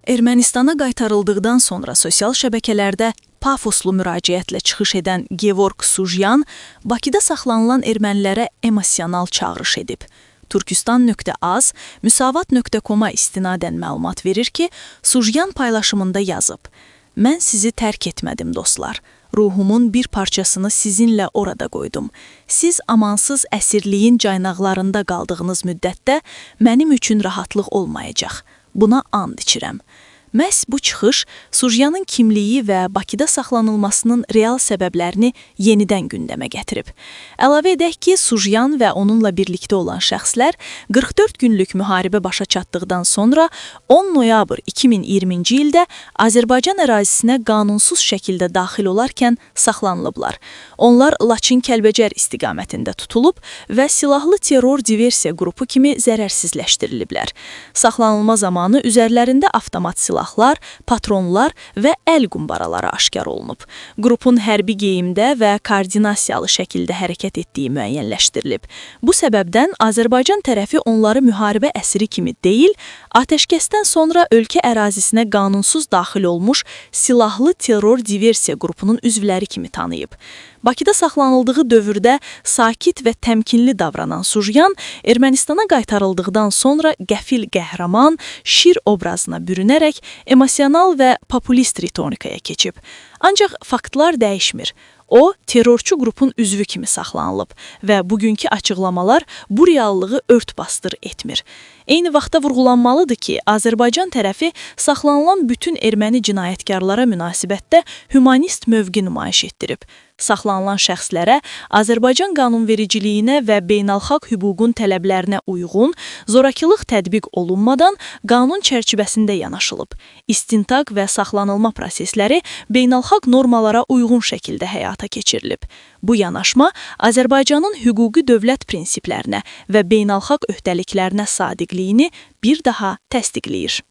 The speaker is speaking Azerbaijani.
Ermənistana qaytarıldıqdan sonra sosial şəbəkələrdə pafoslu müraciətlə çıxış edən Gevorg Sujyan Bakıda saxlanılan ermənilərə emosional çağırış edib. Turkistan.az, Müsavat.com-a istinadən məlumat verir ki, Sujyan paylaşımında yazıb: "Mən sizi tərk etmədim dostlar. Ruhumun bir parçasını sizinlə orada qoydum. Siz amansız əsirliyin caynaqlarında qaldığınız müddətdə mənim üçün rahatlıq olmayacaq. Buna and içirəm." Məhz bu çıxış Sujyanın kimliyi və Bakıda saxlanılmasının real səbəblərini yenidən gündəmə gətirib. Əlavə edək ki, Sujyan və onunla birlikdə olan şəxslər 44 günlük müharibə başa çatdıqdan sonra 10 noyabr 2020-ci ildə Azərbaycan ərazisinə qanunsuz şəkildə daxil olarkən saxlanılıblar. Onlar Laçın-Kəlbəcər istiqamətində tutulub və silahlı terror diversiya qrupu kimi zərərsizləşdiriliblər. Saxlanılma zamanı üzərlərində avtomat silahlar, patronlar və əl qumbaraları aşkar olunub. Qrupun hərbi geyimdə və koordinasiyalı şəkildə hərəkət etdiyi müəyyənləşdirilib. Bu səbəbdən Azərbaycan tərəfi onları müharibə əsiri kimi deyil, atəşkəsdən sonra ölkə ərazisinə qanunsuz daxil olmuş silahlı terror diversiya qrupunun üzvləri kimi tanıyıb. Bakıda saxlanıldığı dövrdə sakit və təmkinli davranan Sujyan, Ermənistana qaytarıldıqdan sonra qəfil qəhrəman, şir obrazına bürünərək emosional və populist ritorikaya keçib. Ancaq faktlar dəyişmir. O, terrorçu qrupun üzvü kimi saxlanılıb və bugünkü açıqlamalar bu reallığı ört-basdır etmir. Eyni vaxtda vurğulanmalıdır ki, Azərbaycan tərəfi saxlanılan bütün erməni cinayətkarlara münasibətdə humanist mövqe nümayiş etdirib. Saxlanılan şəxslərə Azərbaycan qanunvericiliyinə və beynəlxalq hüququn tələblərinə uyğun, zorakılıq tətbiq olunmadan qanun çərçivəsində yanaşılıb. İstintaq və saxlanılma prosesləri beynəlxalq normalara uyğun şəkildə həyata keçirilib. Bu yanaşma Azərbaycanın hüquqi dövlət prinsiplərinə və beynəlxalq öhdəliklərinə sadiqliyini bir daha təsdiqləyir.